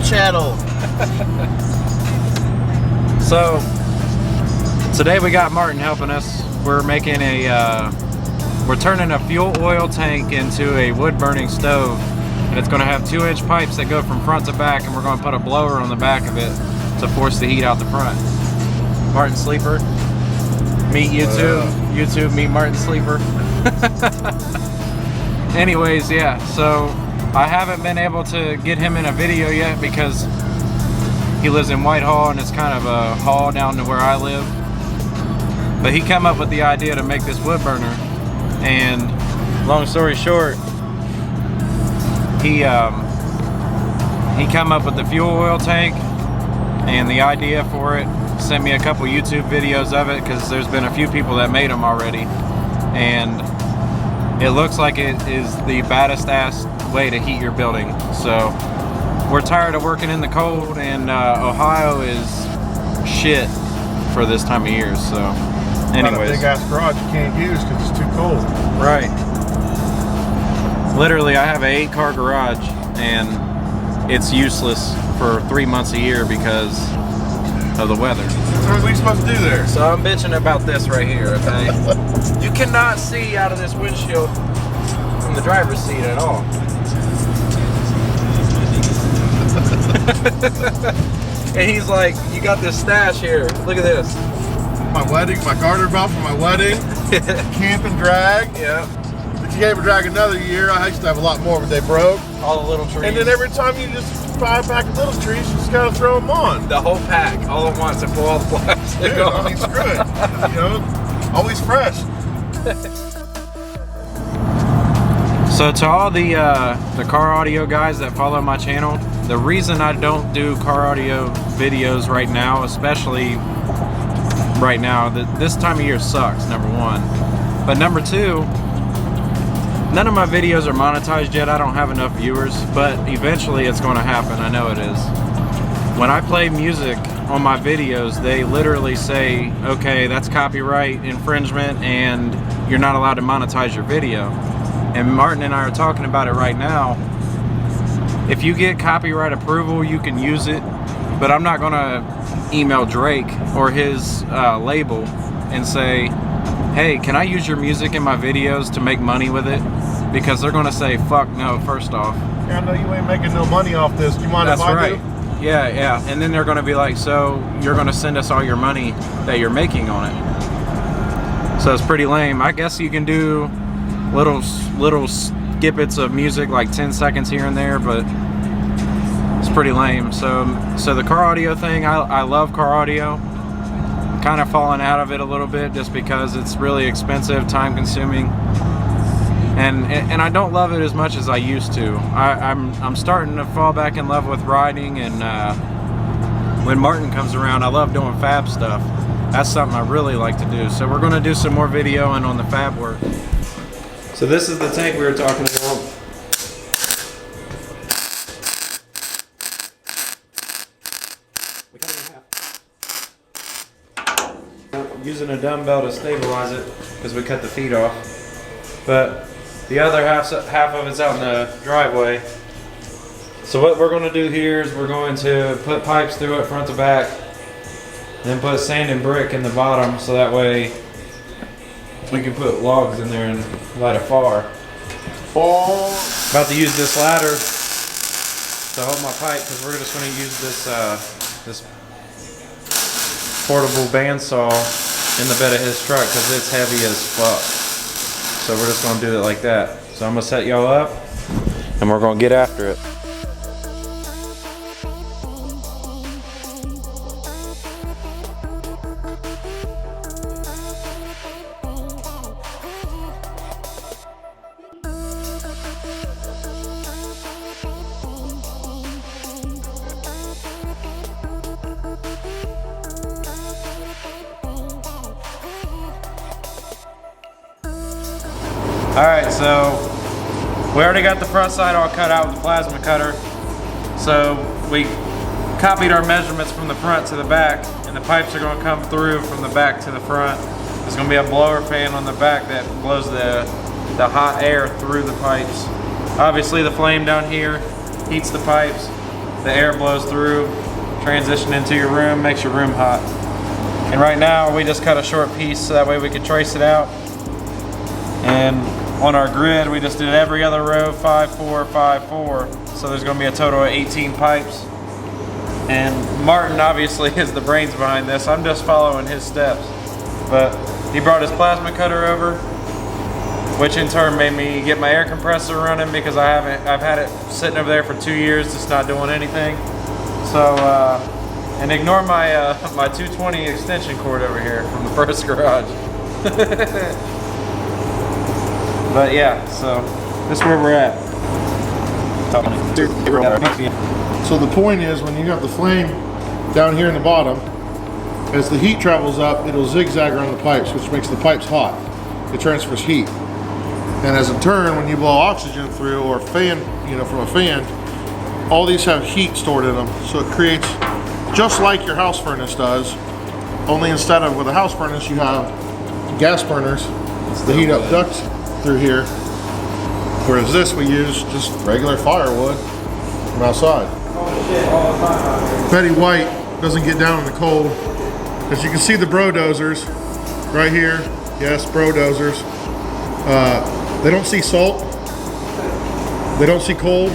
channel. So today we got Martin helping us. We're making we're turning a fuel oil tank into a wood burning stove, and it's going to have 2-inch pipes that go from front to back, and we're going to put a blower on the back of it to force the heat out the front. Martin Sleeper, meet YouTube. YouTube, meet Martin Sleeper. Anyways, yeah, so I haven't been able to get him in a video yet because he lives in Whitehall and it's kind of a haul down to where I live. But he came up with the idea to make this wood burner, and long story short, he came up with the fuel oil tank and the idea for it. Sent me a couple YouTube videos of it because there's been a few people that made them already, and it looks like it is the baddest ass way to heat your building. So we're tired of working in the cold, and Ohio is shit for this time of year. So anyways, a big ass garage you can't use because it's too cold. Right. Literally, I have an 8-car garage and it's useless for 3 months a year because of the weather. So what are we supposed to do there? So I'm bitching about this right here, okay? You cannot see out of this windshield from the driver's seat at all. And he's like, you got this stash here. Look at this. My wedding, my garter belt for my wedding. Camp and drag. Yeah. But you gave a drag another year. I used to have a lot more, but they broke. All the little trees. And then every time you just buy a pack of little trees, you just gotta throw them on. The whole pack, all at once, and pull all the plastic Dude, off. I mean, screw it. You know, always fresh. So to all the car audio guys that follow my channel, the reason I don't do car audio videos right now, especially right now, this time of year sucks, number one. But number two, none of my videos are monetized yet. I don't have enough viewers, but eventually it's going to happen. I know it is. When I play music on my videos, they literally say, okay, that's copyright infringement and you're not allowed to monetize your video. And Martin and I are talking about it right now. If you get copyright approval, you can use it, but I'm not going to email Drake or his label and say, hey, can I use your music in my videos to make money with it? Because they're going to say, fuck no, first off. Yeah, I know you ain't making no money off this. Do you mind if I do? Yeah, yeah. And then they're going to be like, so you're going to send us all your money that you're making on it. So it's pretty lame. I guess you can do little snippets of music, like 10 seconds here and there, but it's pretty lame. So the car audio thing, I love car audio. I'm kind of falling out of it a little bit just because it's really expensive, time consuming. And I don't love it as much as I used to. I'm starting to fall back in love with riding, and when Martin comes around, I love doing fab stuff. That's something I really like to do. So we're going to do some more videoing on the fab work. So this is the tank we were talking about. We cut it in half. Using a dumbbell to stabilize it because we cut the feet off. But the other half of it's out in the driveway. So what we're going to do here is we're going to put pipes through it front to back, then put sand and brick in the bottom so that way we can put logs in there and light a fire. About to use this ladder to hold my pipe because we're just going to use this portable bandsaw in the bed of his truck because it's heavy as fuck. So we're just going to do it like that. So I'm going to set y'all up and we're going to get after it. Alright, so we already got the front side all cut out with the plasma cutter. So we copied our measurements from the front to the back, and the pipes are going to come through from the back to the front. There's going to be a blower fan on the back that blows the hot air through the pipes. Obviously the flame down here heats the pipes, the air blows through, transition into your room, makes your room hot. And right now we just cut a short piece so that way we can trace it out. And on our grid we just did every other row 5, 4, 5, 4. So there's going to be a total of 18 pipes. And Martin obviously is the brains behind this. I'm just following his steps. But he brought his plasma cutter over, which in turn made me get my air compressor running because I've had it sitting over there for 2 years, just not doing anything. So, and ignore my my 220 extension cord over here from the first garage. But yeah, so this is where we're at. So the point is, when you have the flame down here in the bottom, as the heat travels up, it'll zigzag around the pipes, which makes the pipes hot. It transfers heat. And as in turn, when you blow oxygen through, or fan, you know, from a fan, all these have heat stored in them. So it creates, just like your house furnace does, only instead of with a house furnace, you have gas burners, the heat up ducts through here. Whereas this, we use just regular firewood from outside. Betty White doesn't get down in the cold. As you can see, the bro dozers right here. Yes, bro dozers. They don't see salt. They don't see cold.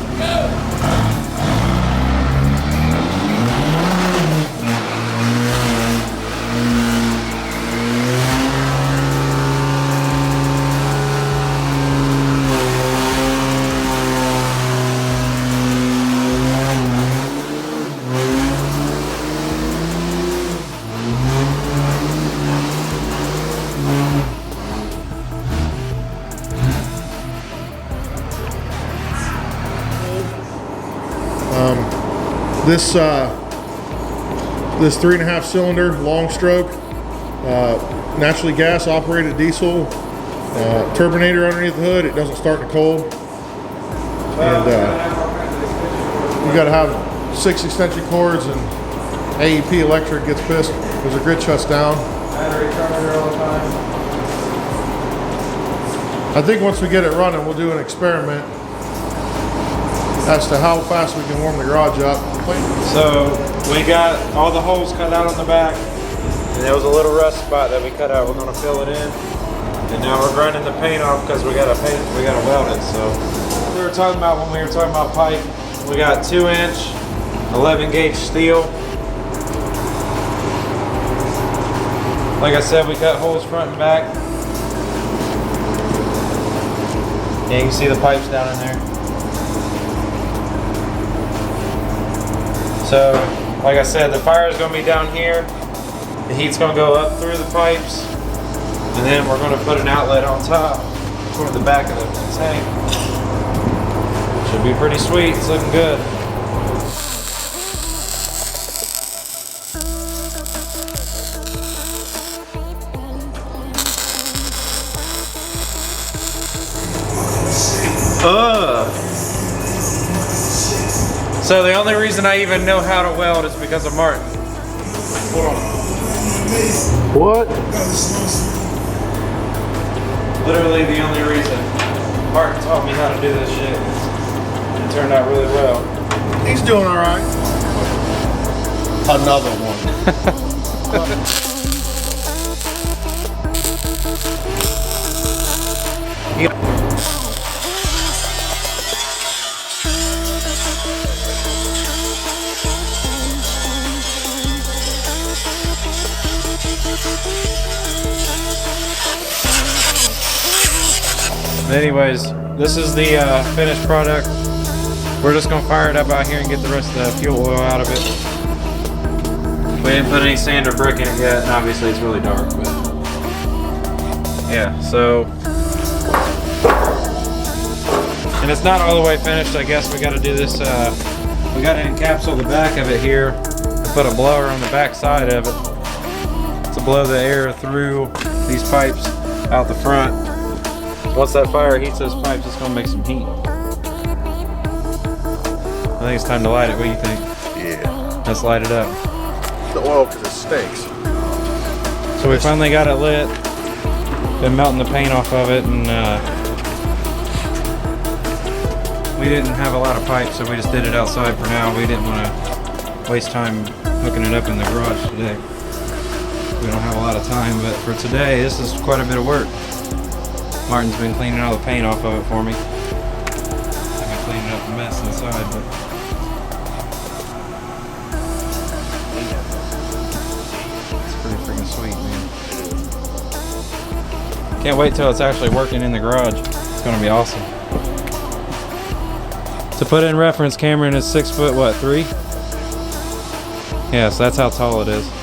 This 3.5 cylinder long stroke, naturally gas operated diesel, turbinator underneath the hood. It doesn't start in the cold. And you got to have 6 extension cords, and AEP Electric gets pissed because the grid shuts down. Battery charger all the time. I think once we get it running, we'll do an experiment as to how fast we can warm the garage up. So we got all the holes cut out on the back, and there was a little rust spot that we cut out. We're going to fill it in, and now we're grinding the paint off because we got to weld it. So we were talking about when we were talking about pipe, we got 2-inch 11-gauge steel. Like I said, we cut holes front and back. And you can see the pipes down in there. So, like I said, the fire is going to be down here. The heat's going to go up through the pipes. And then we're going to put an outlet on top toward the back of the tank. Should be pretty sweet. It's looking good. So the only reason I even know how to weld is because of Martin. Hold on. What? Literally the only reason. Martin taught me how to do this shit. It turned out really well. He's doing all right. Another one. Anyways, this is the finished product. We're just gonna fire it up out here and get the rest of the fuel oil out of it. We didn't put any sand or brick in it yet, and obviously it's really dark, but yeah, so. And it's not all the way finished. I guess we gotta do this, we gotta encapsulate the back of it here and put a blower on the back side of it to blow the air through these pipes out the front. Once that fire heats those pipes, it's gonna make some heat. I think it's time to light it. What do you think? Yeah. Let's light it up. The oil, because it stinks. So we finally got it lit. Been melting the paint off of it, and we didn't have a lot of pipe, so we just did it outside for now. We didn't want to waste time hooking it up in the garage today. We don't have a lot of time, but for today, this is quite a bit of work. Martin's been cleaning all the paint off of it for me. I've been cleaning up the mess inside, but it's pretty freaking sweet, man. Can't wait till it's actually working in the garage. It's gonna be awesome. To put in reference, Cameron is 6 foot, what, 3? Yes, that's how tall it is.